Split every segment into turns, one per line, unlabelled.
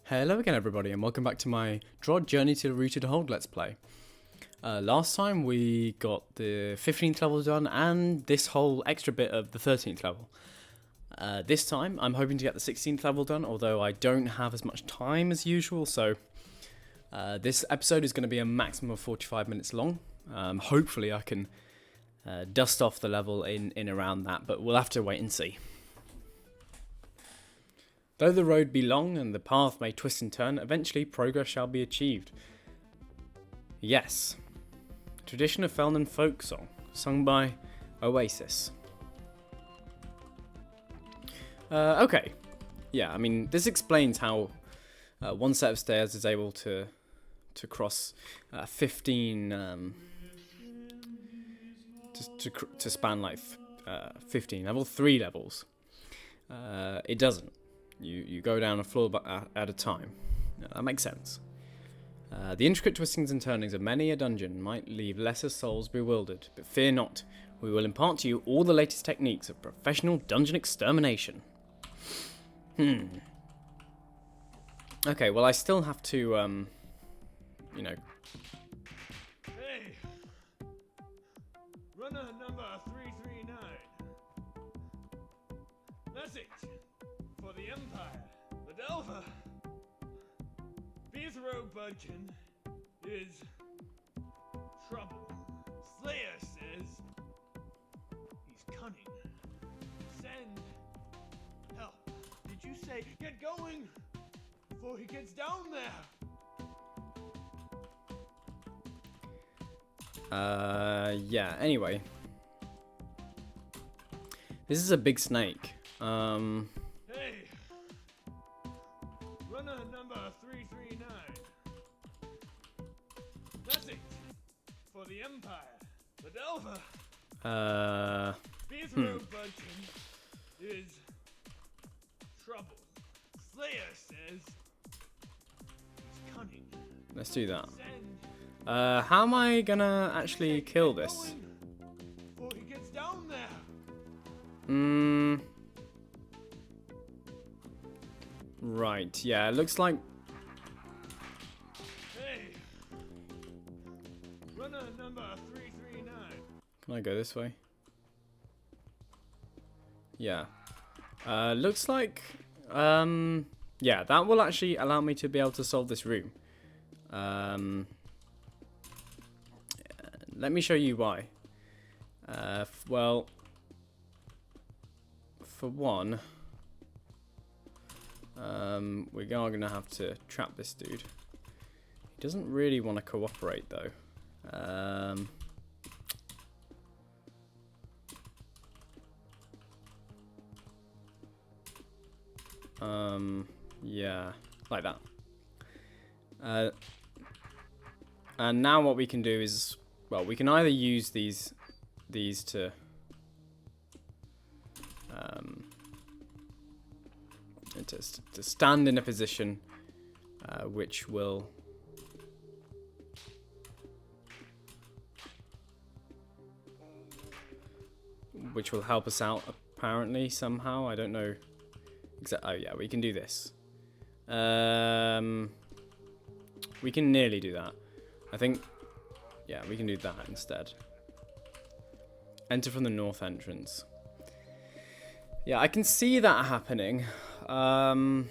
Hello again everybody and welcome back to my DROD Journey to the Rooted Hold Let's Play. Last time we got the 15th level done and this whole extra bit of the 13th level. This time I'm hoping to get the 16th level done, although I don't have as much time as usual, so this episode is going to be a maximum of 45 minutes long. Hopefully I can dust off the level in around that, but we'll have to wait and see. Though the road be long and the path may twist and turn, eventually progress shall be achieved. Yes. Traditional Felnan folk song, sung by Oasis. Okay. Yeah, I mean, this explains how one set of stairs is able to cross 15... to span like 15 levels, 3 levels. It doesn't. You go down a floor at a time. That makes sense. The intricate twistings and turnings of many a dungeon might leave lesser souls bewildered, but fear not. We will impart to you all the latest techniques of professional dungeon extermination. Okay, well I still have to, you know...
Hey! Runner number 339. Message for the Empire. The Delver. Beathrow Budgeon is trouble. Slayer says he's cunning. Send help. Did you say get going before he gets down there?
Yeah, anyway. This is a big snake.
Hey! Runner number 339. Message for the Empire. The Delver. Beathrow Budgeon is trouble. Slayer says he's cunning.
Let's do that.
Send
How am I gonna actually kill this?
before he gets down there.
Right, yeah, it looks like...
Hey! Runner number 339.
Can I go this way? Yeah. Looks like... yeah, that will actually allow me to be able to solve this room. Let me show you why. Well... For one... we are going to have to trap this dude. He doesn't really want to cooperate though. Yeah, like that. And now what we can do is, well, we can either use these to to stand in a position which will help us out apparently somehow. I don't know exactly. Oh yeah, we can do this. We can nearly do that. I think, yeah, we can do that instead. Enter from the north entrance. Yeah, I can see that happening. I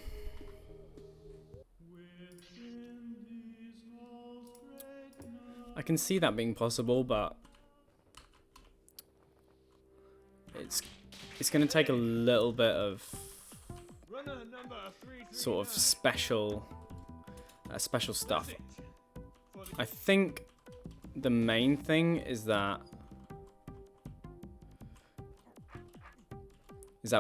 can see that being possible, but it's going to take a little bit of sort of special stuff. I think the main thing is that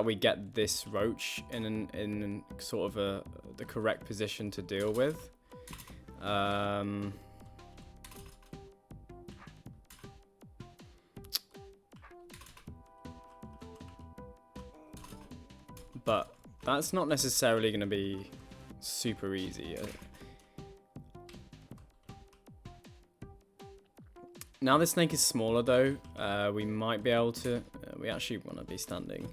we get this roach in sort of the correct position to deal with. But that's not necessarily going to be super easy. Now this snake is smaller though, we might be able to... we actually want to be standing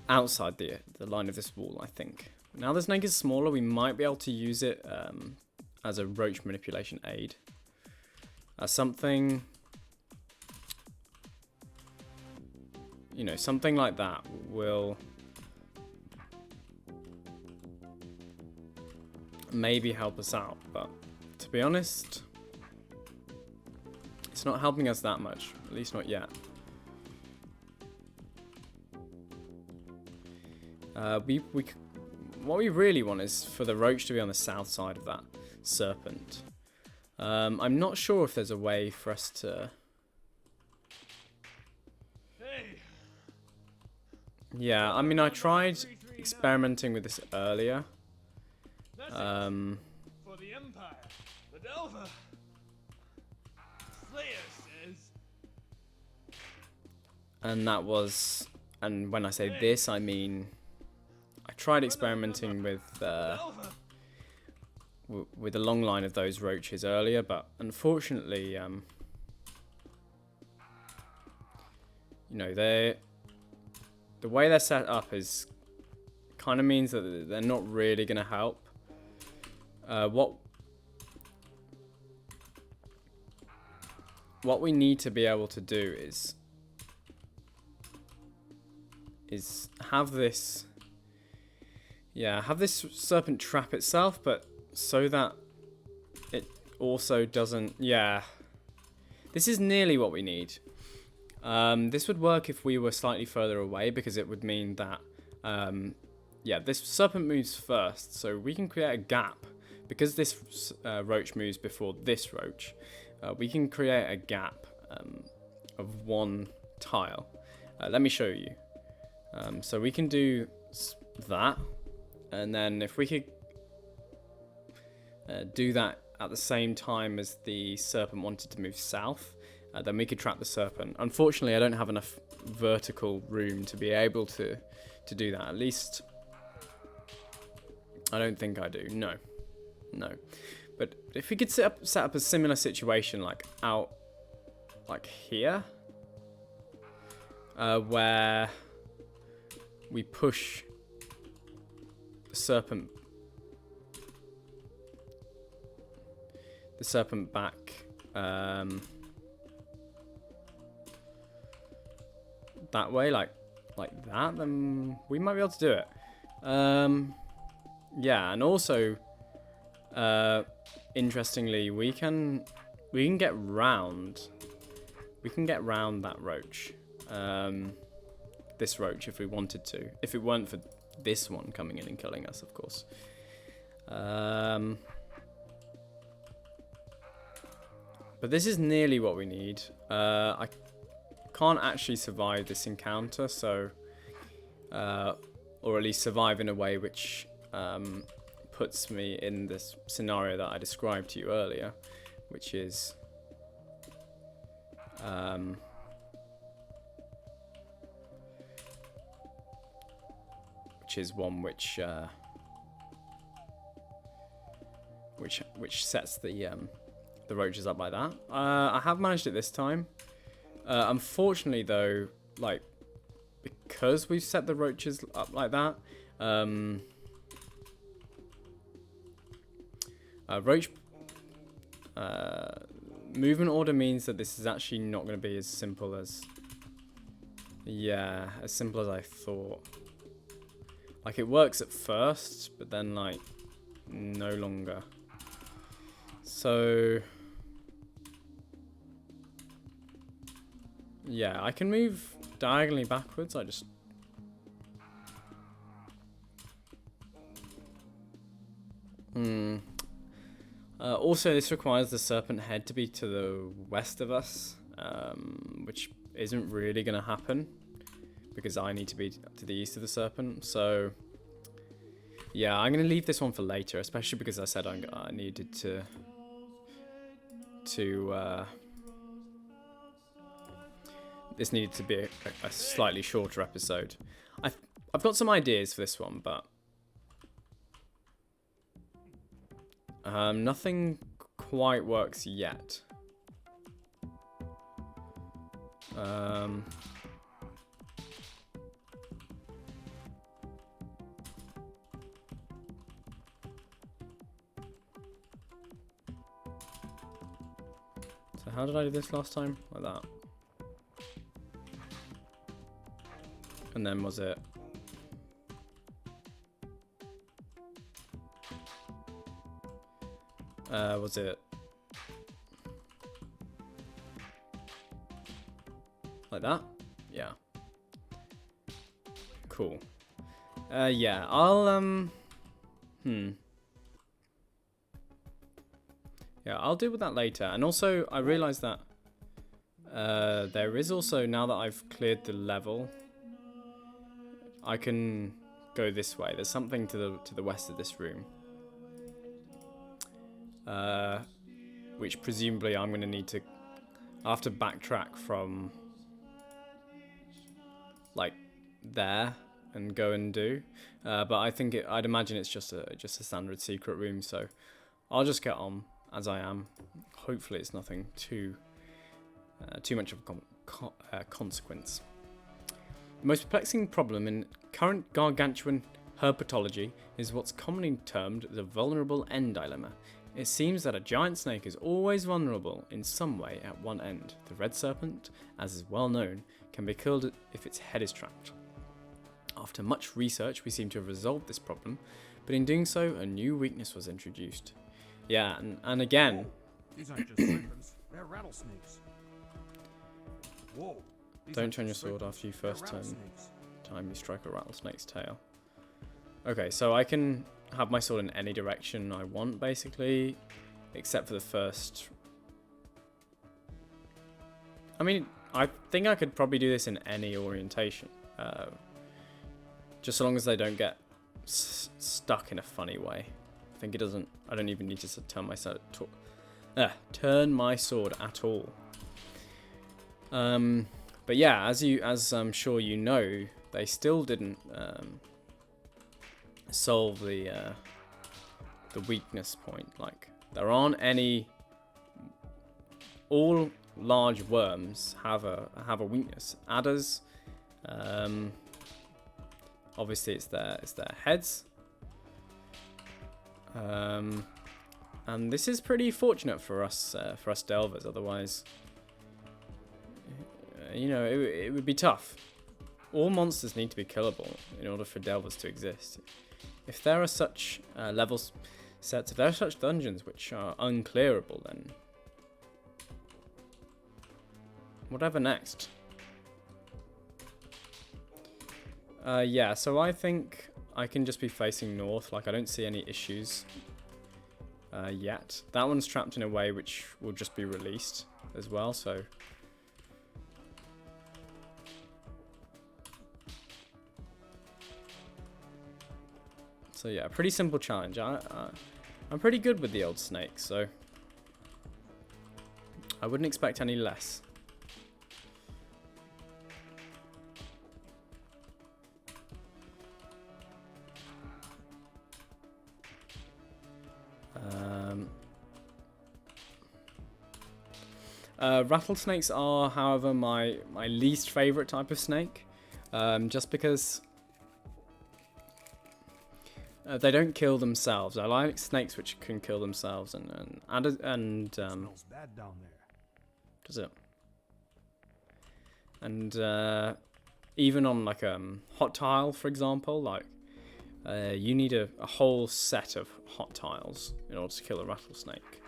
outside the line of this wall, I think. Now the snake is smaller, we might be able to use it as a roach manipulation aid. As something, you know, something like that will maybe help us out, but to be honest, it's not helping us that much, at least not yet. What we really want is for the roach to be on the south side of that serpent. I'm not sure if there's a way for us to...
Hey.
Yeah, I mean, I tried experimenting with this earlier.
That's it. For the Empire. The Delver. Slayer says.
And that was... And when I say this, I mean... I tried experimenting with a long line of those roaches earlier, but unfortunately, you know, the way they're set up is kind of means that they're not really going to help. What we need to be able to do is have this. Yeah, have this serpent trap itself, but so that it also doesn't... Yeah. This is nearly what we need. This would work if we were slightly further away, because it would mean that... yeah, this serpent moves first, so we can create a gap. Because this roach moves before this roach, we can create a gap of one tile. Let me show you. So we can do that. And then if we could do that at the same time as the serpent wanted to move south, then we could trap the serpent. Unfortunately, I don't have enough vertical room to be able to do that. At least, I don't think I do. No. But if we could set up a similar situation like out, like here, where we push the serpent back that way, like that, then we might be able to do it. Yeah, and also interestingly, we can get round that roach, this roach, if we wanted to, if it weren't for this one coming in and killing us, of course. But this is nearly what we need. I can't actually survive this encounter, so or at least survive in a way which puts me in this scenario that I described to you earlier, which is one which sets the roaches up like that. I have managed it this time. Unfortunately, though, like, because we've set the roaches up like that, roach movement order means that this is actually not going to be as simple as, as simple as I thought. Like, it works at first, but then, like, no longer. So, yeah, I can move diagonally backwards. I just... Also, this requires the serpent head to be to the west of us, which isn't really going to happen, because I need to be to the east of the serpent. So, yeah, I'm going to leave this one for later, especially because I said I needed to this needed to be a slightly shorter episode. I've got some ideas for this one, but nothing quite works yet. So how did I do this last time? Like that. And then was it... was it... like that? Yeah. Cool. Yeah, I'll, yeah, I'll deal with that later. And also, I realised that there is also, now that I've cleared the level, I can go this way. There's something to the west of this room. Which presumably I'm going to need to... I'll have to backtrack from... like, there and go and do. But I think I'd imagine it's just a standard secret room, so I'll just get on as I am. Hopefully it's nothing too much of a consequence. The most perplexing problem in current gargantuan herpetology is what's commonly termed the vulnerable end dilemma. It seems that a giant snake is always vulnerable in some way at one end. The red serpent, as is well known, can be killed if its head is trapped. After much research, we seem to have resolved this problem, but in doing so, a new weakness was introduced. Yeah, and again...
These aren't just serpents, they're rattlesnakes. Whoa.
Don't turn your sword after you first time you strike a rattlesnake's tail. Okay, so I can have my sword in any direction I want, basically, except for the first... I mean, I think I could probably do this in any orientation. Just so long as they don't get stuck in a funny way. I think it doesn't... I don't even need to turn my sword at all. But yeah, as I'm sure you know, they still didn't solve the weakness point. Like, there aren't any... All large worms have a weakness. Adders, obviously it's their heads. And this is pretty fortunate for us delvers. Otherwise, you know, it would be tough. All monsters need to be killable in order for delvers to exist. If there are such level sets, if there are such dungeons which are unclearable, then whatever next. Yeah, so I think I can just be facing north. Like, I don't see any issues yet. That one's trapped in a way which will just be released as well, so... So yeah, pretty simple challenge. I'm pretty good with the old snake, so I wouldn't expect any less. Rattlesnakes are, however, my least favourite type of snake, just because they don't kill themselves. I like snakes which can kill themselves, and
Smells bad down there.
does it? And even on like hot tile, for example, like you need a whole set of hot tiles in order to kill a rattlesnake.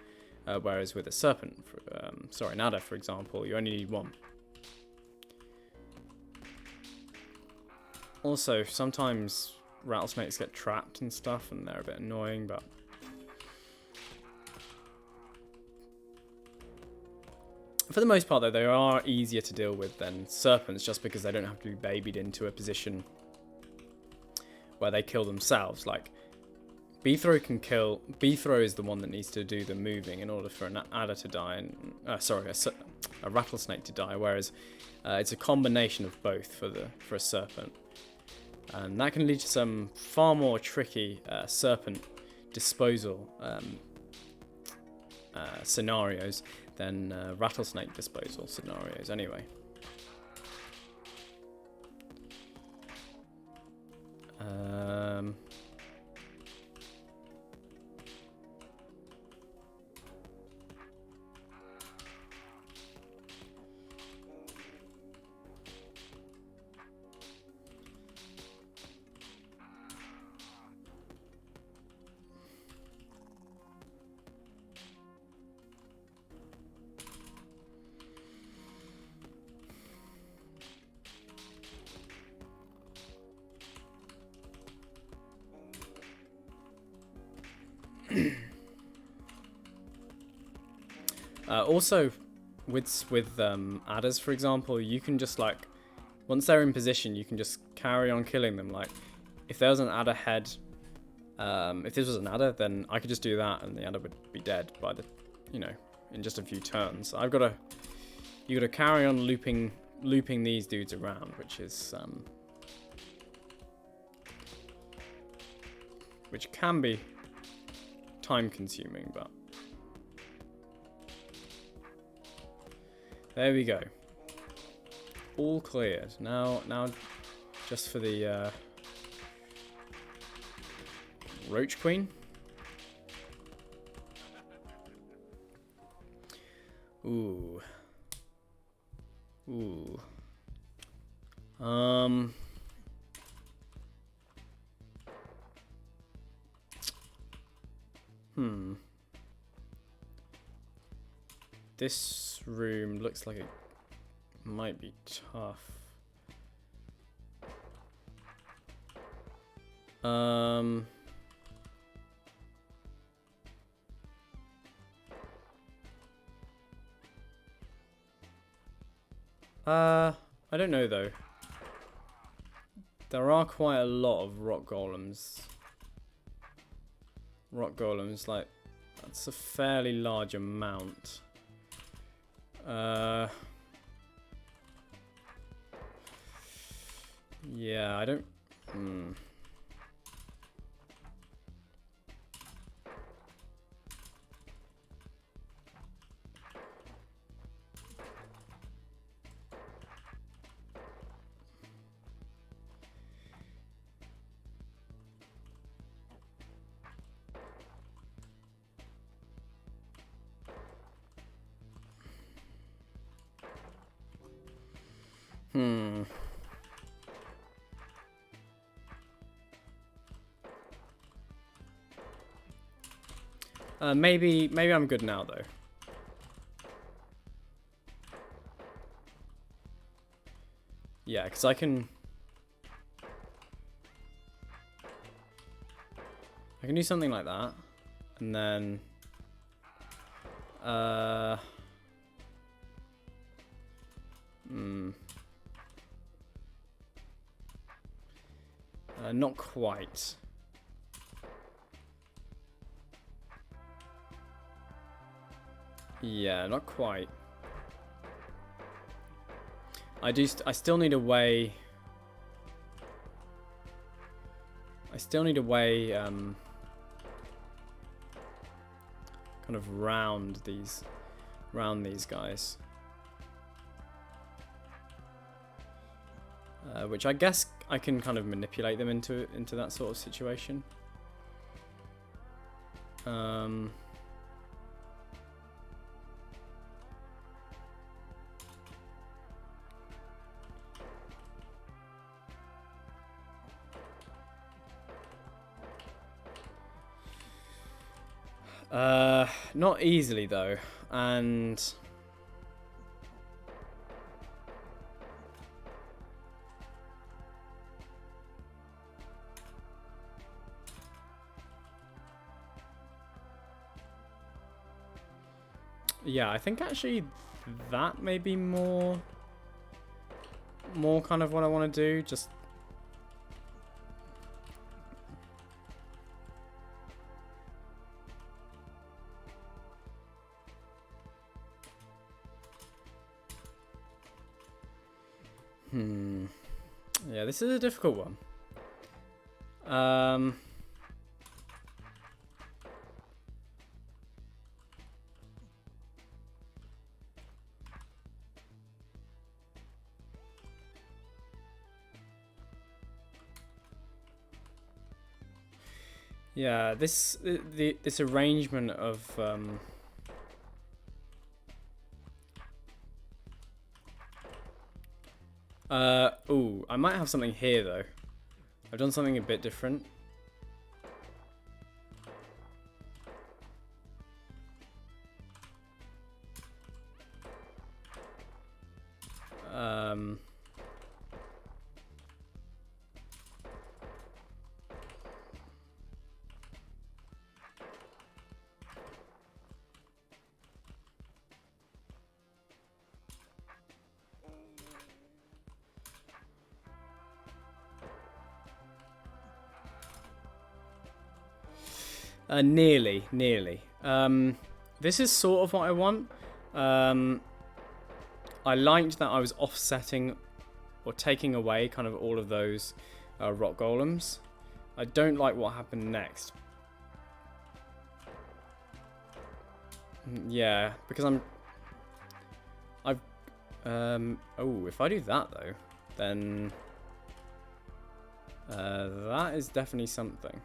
Whereas with a serpent, an adder, for example, you only need one. Also, sometimes rattlesnakes get trapped and stuff, and they're a bit annoying, but... For the most part, though, they are easier to deal with than serpents, just because they don't have to be babied into a position where they kill themselves. Like, B-throw can kill... B-throw is the one that needs to do the moving in order for an adder to die, and a rattlesnake to die, whereas it's a combination of both for a serpent. And that can lead to some far more tricky serpent disposal scenarios than rattlesnake disposal scenarios anyway. Also, with adders, for example, you can just like, once they're in position, you can just carry on killing them. Like, if there was an adder head, if this was an adder, then I could just do that, and the adder would be dead by the, you know, in just a few turns. You gotta carry on looping these dudes around, which can be time consuming, but there we go. All cleared. Now just for the Roach Queen. Ooh. Ooh. This room looks like it might be tough. I don't know though. There are quite a lot of rock golems. Like, that's a fairly large amount. Yeah, I don't... Maybe I'm good now though. Yeah, because I can do something like that, and then not quite. Yeah, not quite. I still need a way. Kind of round these guys. Which I guess I can kind of manipulate them into that sort of situation. Not easily though, and yeah, I think actually that may be more kind of what I want to do. Just yeah, this is a difficult one. Yeah, this arrangement of ooh, I might have something here though. I've done something a bit different. Nearly, nearly. This is sort of what I want. I liked that I was offsetting or taking away kind of all of those rock golems. I don't like what happened next. Yeah, because oh, if I do that though, then that is definitely something.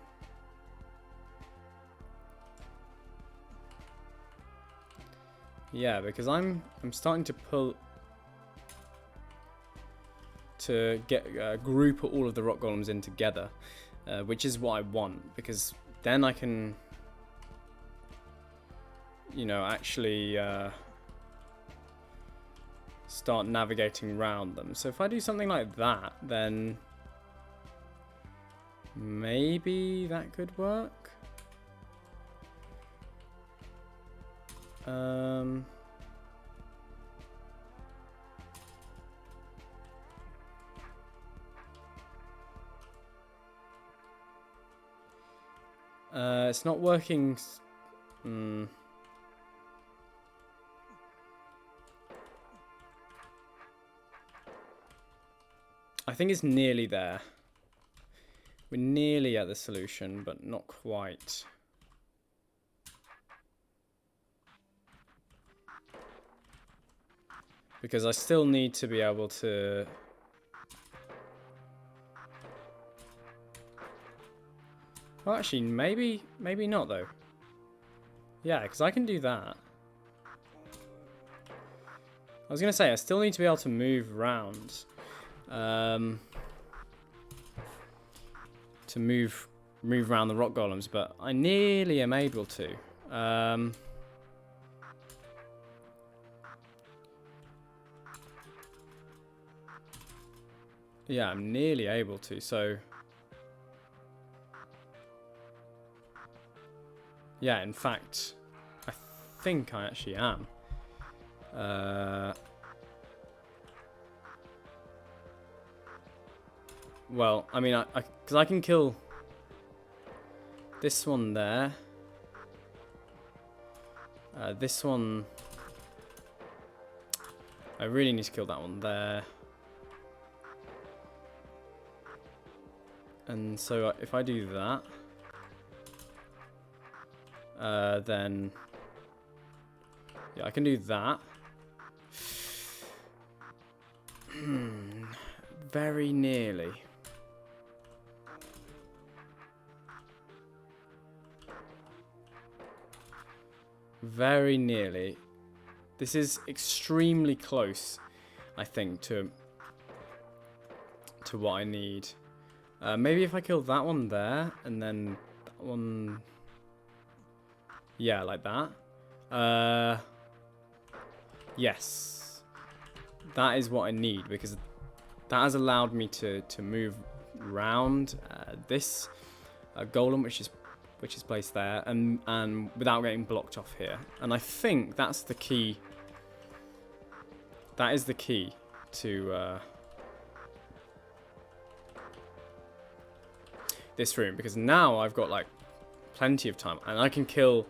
Yeah, because I'm starting to group all of the rock golems in together, which is what I want, because then I can, you know, actually start navigating around them. So if I do something like that, then maybe that could work. It's not working. I think it's nearly there. We're nearly at the solution, but not quite. Because I still need to be able to... Well, actually, maybe not, though. Yeah, because I can do that. I was going to say, I still need to be able to move around. To move around the rock golems, but I nearly am able to. Yeah, I'm nearly able to, so... Yeah, in fact, I think I actually am. Well, I mean, because I can kill this one there. This one... I really need to kill that one there. And so if I do that, then yeah, I can do that. Very nearly. Very nearly. This is extremely close, I think, to what I need. Maybe if I kill that one there, and then that one... Yeah, like that. Yes. That is what I need, because that has allowed me to move around this golem, which is placed there, and without getting blocked off here. And I think that's the key. That is the key to this room, because now I've got like plenty of time, and I can kill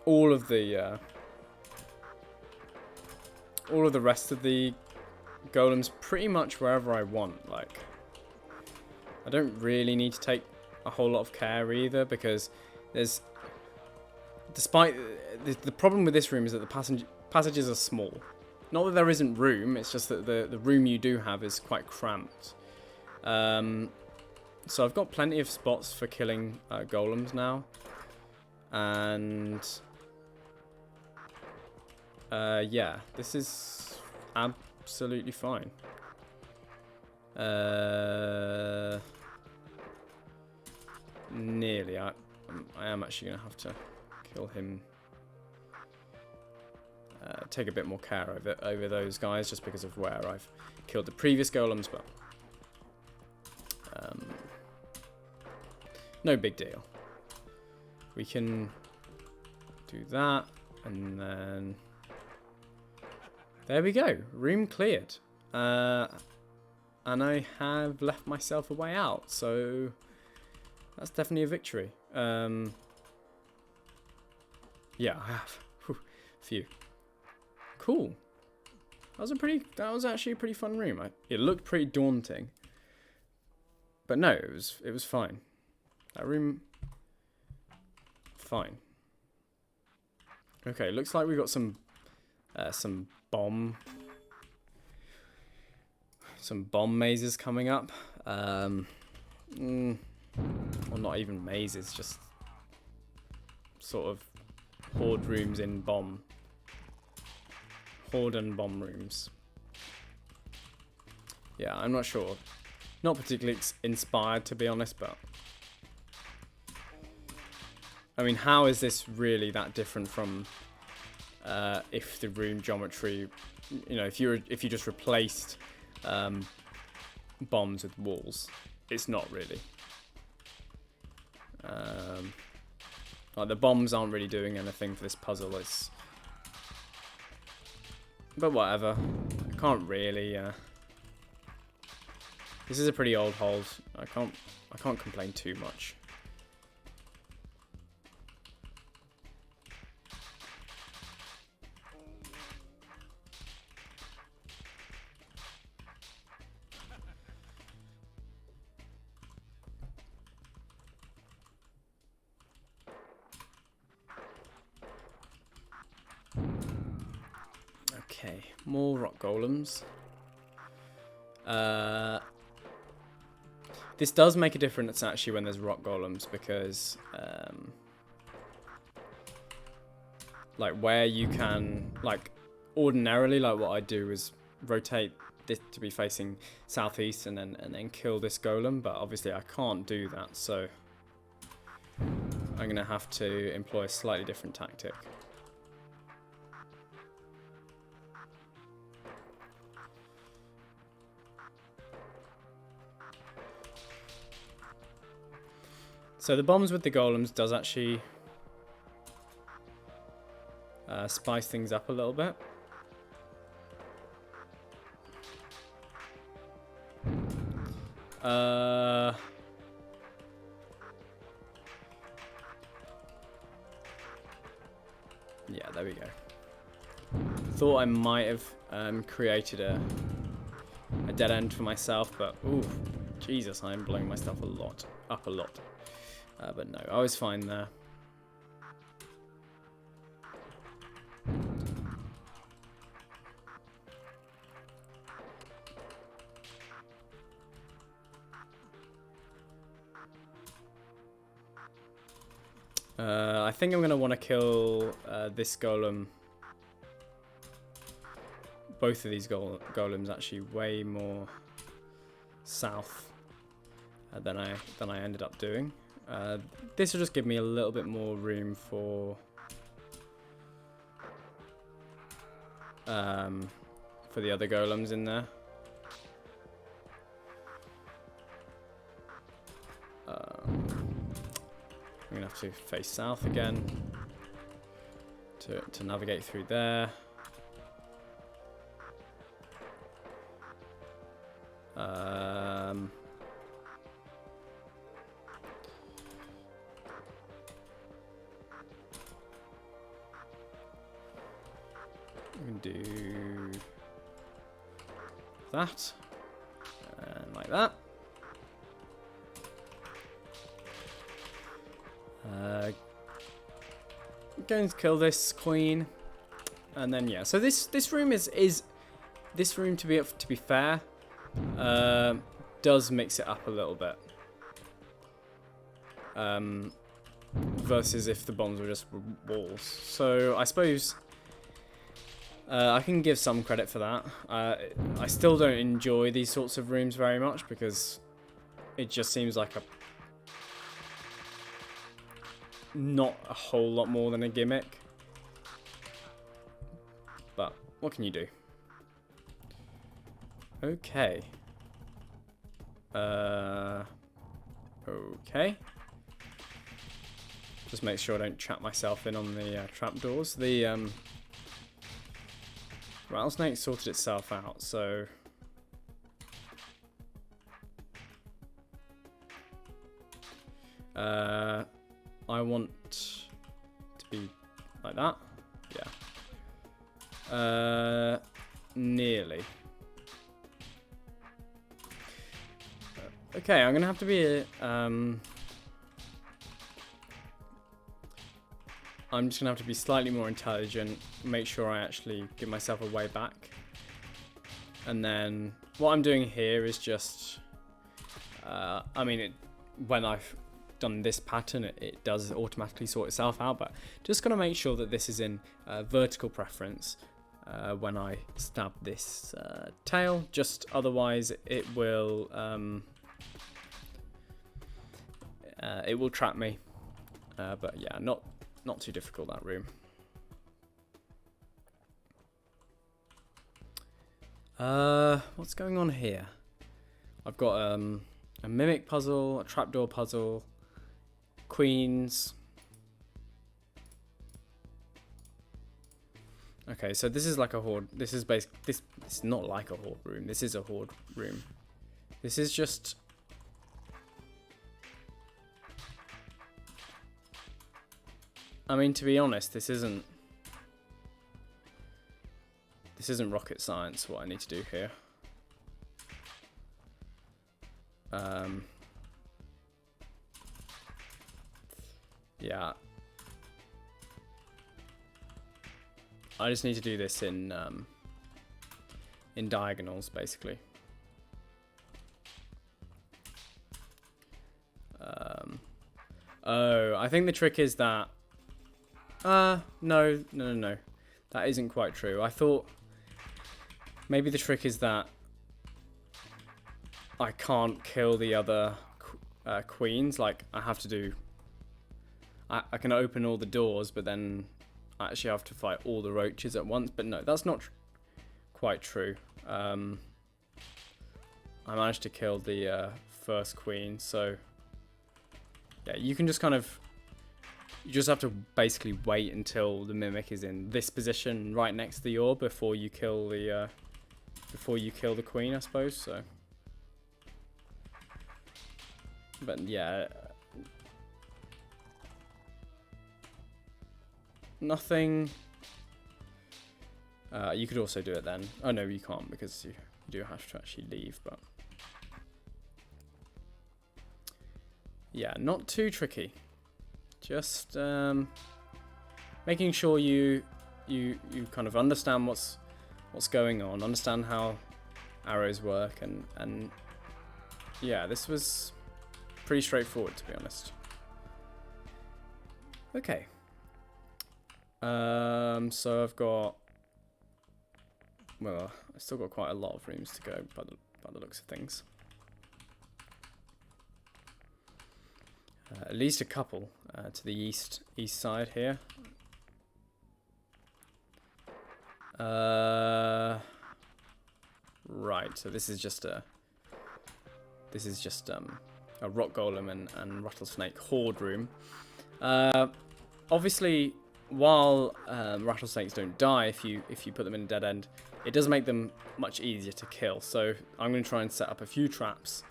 all of the rest of the golems pretty much wherever I want. Like, I don't really need to take a whole lot of care either, because there's, despite the problem with this room is that the passages are small. Not that there isn't room, it's just that the room you do have is quite cramped. So I've got plenty of spots for killing golems now, and yeah, this is absolutely fine. Nearly. I am actually going to have to kill him. Take a bit more care over those guys, just because of where I've killed the previous golems, but no big deal. We can do that, and then there we go. Room cleared. And I have left myself a way out, so That's definitely a victory. Yeah, I have. Whew, few. Cool. That was actually a pretty fun room. It looked pretty daunting. But no, it was fine. That room, fine. Okay, looks like we got some bomb mazes coming up. Well, not even mazes, just sort of horde rooms in horde and bomb rooms. Yeah, I'm not sure. Not particularly inspired, to be honest, but I mean, how is this really that different from if the room geometry, you know, if you just replaced bombs with walls? It's not really. Like the bombs aren't really doing anything for this puzzle. But whatever. I can't really. This is a pretty old hold. I can't complain too much. Okay, more rock golems. This does make a difference actually when there's rock golems, because like where you can, like ordinarily, like what I do is rotate this to be facing southeast and then kill this golem, but obviously I can't do that, so I'm gonna have to employ a slightly different tactic. So the bombs with the golems does actually spice things up a little bit. Yeah, there we go. Thought I might have created a dead end for myself, but ooh, Jesus, I'm blowing myself up a lot. But no, I was fine there. I think I'm going to want to kill this golem. Both of these golems actually way more south than I ended up doing. This will just give me a little bit more room for the other golems in there. I'm gonna have to face south again to navigate through there. We can do that, and like that. Going to kill this queen, and then yeah. So this room is this room, to be fair, does mix it up a little bit. Versus if the bombs were just walls. So I suppose I can give some credit for that. I still don't enjoy these sorts of rooms very much because it just seems like not a whole lot more than a gimmick. But what can you do? Okay. Okay. Just make sure I don't trap myself in on the trapdoors. The rattlesnake sorted itself out, so I want to be like that. Yeah. Nearly. Okay, I'm gonna have to be I'm just gonna have to be slightly more intelligent, make sure I actually give myself a way back. And then what I'm doing here is just, I mean, when I've done this pattern, it does automatically sort itself out, but just gonna make sure that this is in vertical preference when I stab this tail, just otherwise it will trap me. But yeah, not too difficult, that room. What's going on here? I've got a mimic puzzle, a trapdoor puzzle, queens. Okay, so this is like a horde. This is this is not like a horde room. This is a horde room. This is just. I mean, to be honest, this isn't rocket science, what I need to do here. Yeah. I just need to do this in diagonals, basically. Oh, I think the trick is that. No. That isn't quite true. I thought maybe the trick is that I can't kill the other queens. Like, I have to do. I can open all the doors, but then I actually have to fight all the roaches at once. But no, that's not quite true. I managed to kill the first queen, so yeah, you can just kind of. You just have to basically wait until the mimic is in this position right next to the orb before you kill the queen, I suppose. So, but yeah, nothing. You could also do it then. Oh no, you can't because you do have to actually leave. But yeah, not too tricky. Just making sure you kind of understand what's going on, understand how arrows work, and yeah, this was pretty straightforward, to be honest. Okay. So I've got, well, I've still got quite a lot of rooms to go by the looks of things. At least a couple to the east side here. Right, so this is just a rock golem and rattlesnake horde room. Obviously, while rattlesnakes don't die if you put them in a dead end, it does make them much easier to kill. So I'm going to try and set up a few traps.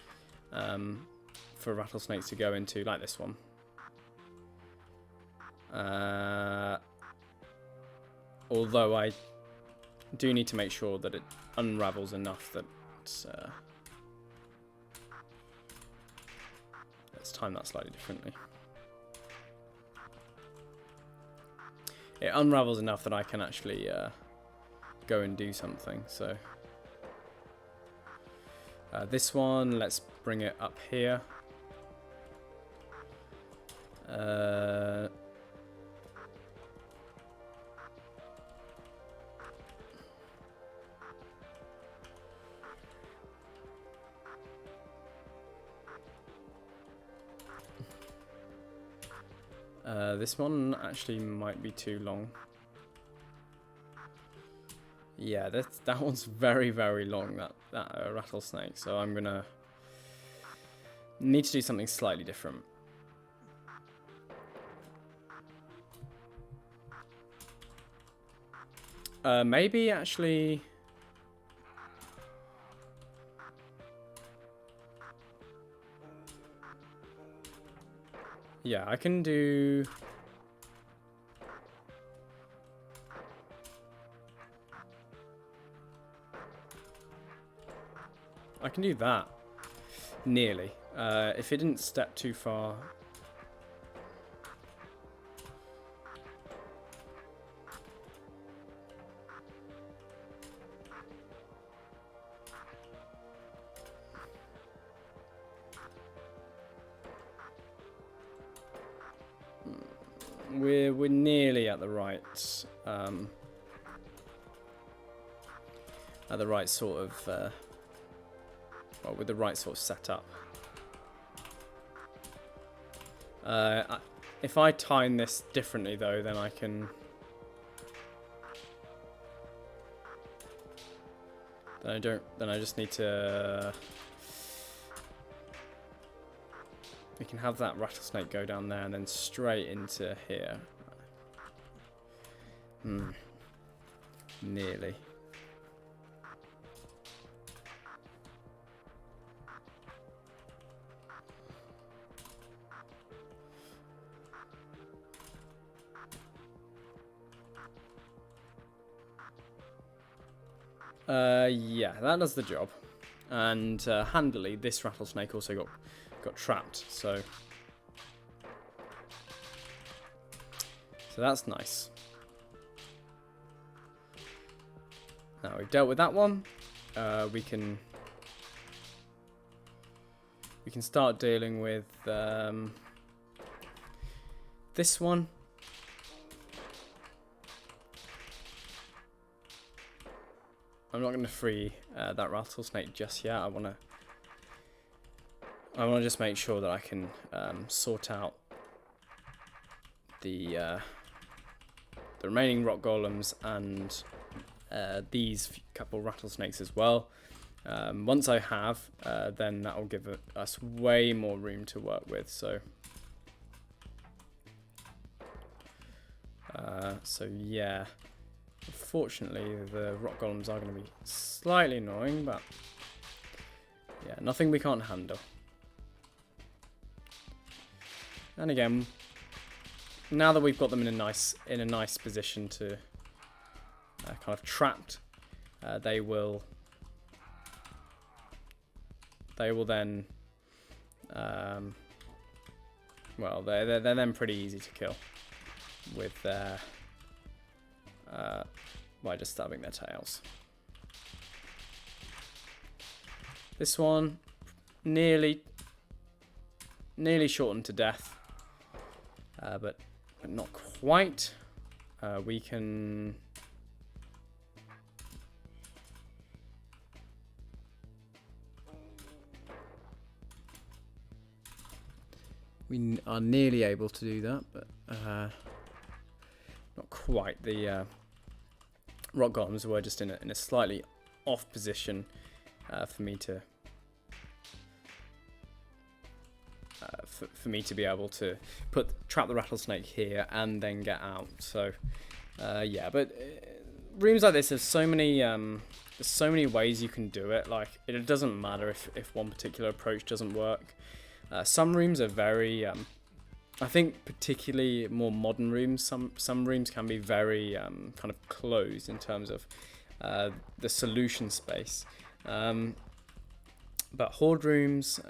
For rattlesnakes to go into, like this one. Although I do need to make sure that it unravels enough that let's time that slightly differently. It unravels enough that I can actually go and do something. So this one, let's bring it up here. This one actually might be too long. Yeah, that one's very, very long, that rattlesnake, so I'm gonna need to do something slightly different. Maybe actually. Yeah, I can do... I can do that. Nearly. If it didn't step too far... We're nearly at the right sort of well, with the right sort of setup. If I time this differently though, then I can. Then I don't. Then I just need to. We can have that rattlesnake go down there and then straight into here. Nearly. Yeah, that does the job. And handily, this rattlesnake also got trapped, so that's nice. Now we've dealt with that one. We can start dealing with this one. I'm not going to free that rattlesnake just yet. I want to just make sure that I can sort out the remaining rock golems and these couple rattlesnakes as well. Once I have, then that will give us way more room to work with. So yeah. Unfortunately, the rock golems are going to be slightly annoying, but yeah, nothing we can't handle. And again, now that we've got them in a nice position to kind of trapped, they will then well, they're then pretty easy to kill with their by just stabbing their tails. This one nearly shortened to death, but not quite. We can. We are nearly able to do that, but not quite. The rock golems were just in a slightly off position for me to be able to trap the rattlesnake here and then get out. So yeah, but rooms like this, there's so many ways you can do it. Like, it doesn't matter if one particular approach doesn't work. Some rooms are very I think particularly more modern rooms, some rooms can be very kind of closed in terms of the solution space. But horde rooms,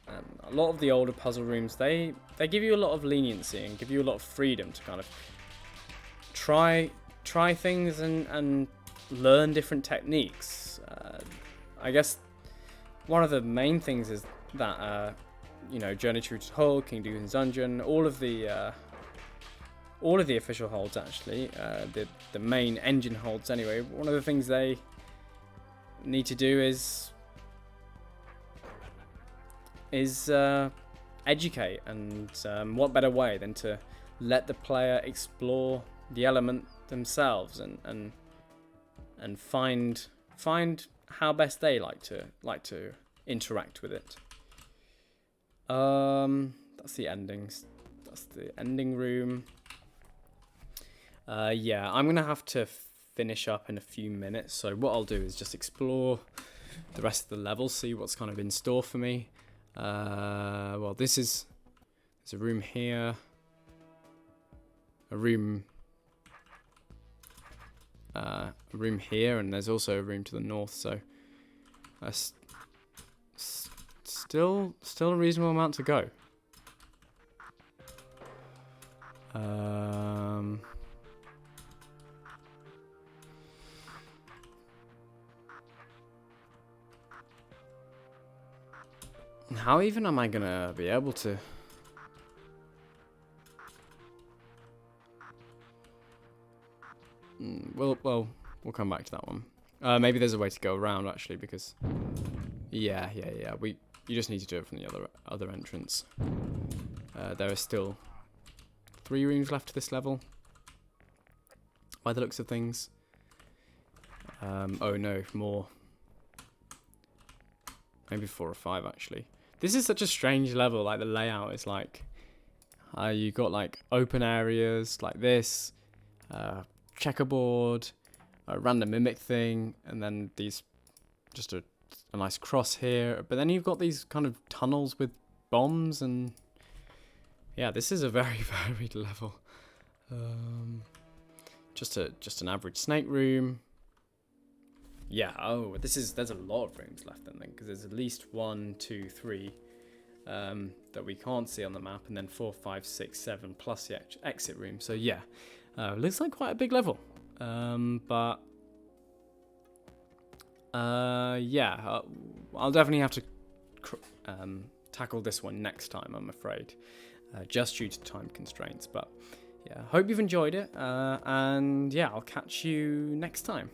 a lot of the older puzzle rooms, they give you a lot of leniency and give you a lot of freedom to kind of try things and learn different techniques. I guess one of the main things is that you know, Journey to Rooted Hold, King Dugan's Dungeon, all of the official holds actually, the main engine holds anyway. One of the things they need to do is educate, and what better way than to let the player explore the element themselves and find how best they like to interact with it. That's the endings. That's the ending room. Yeah, I'm gonna have to finish up in a few minutes. So what I'll do is just explore the rest of the level, see what's kind of in store for me. Well, this is There's a room here. A room here, and there's also a room to the north, so still a reasonable amount to go. How even am I gonna be able to? Well, we'll come back to that one. Maybe there's a way to go around actually, because yeah. You just need to do it from the other entrance. There are still 3 rooms left to this level, by the looks of things. Oh no, more. Maybe 4 or 5 actually. This is such a strange level. Like the layout is like, you got like open areas like this, checkerboard, a random mimic thing, and then these just a nice cross here. But then you've got these kind of tunnels with bombs, and yeah, this is a very varied level. Just an average snake room. Yeah. Oh, there's a lot of rooms left then, because there's at least 1, 2, 3 that we can't see on the map, and then 4, 5, 6, 7 plus the exit room. So yeah, looks like quite a big level. But yeah, I'll definitely have to tackle this one next time, I'm afraid, just due to time constraints. But yeah, hope you've enjoyed it, and yeah, I'll catch you next time.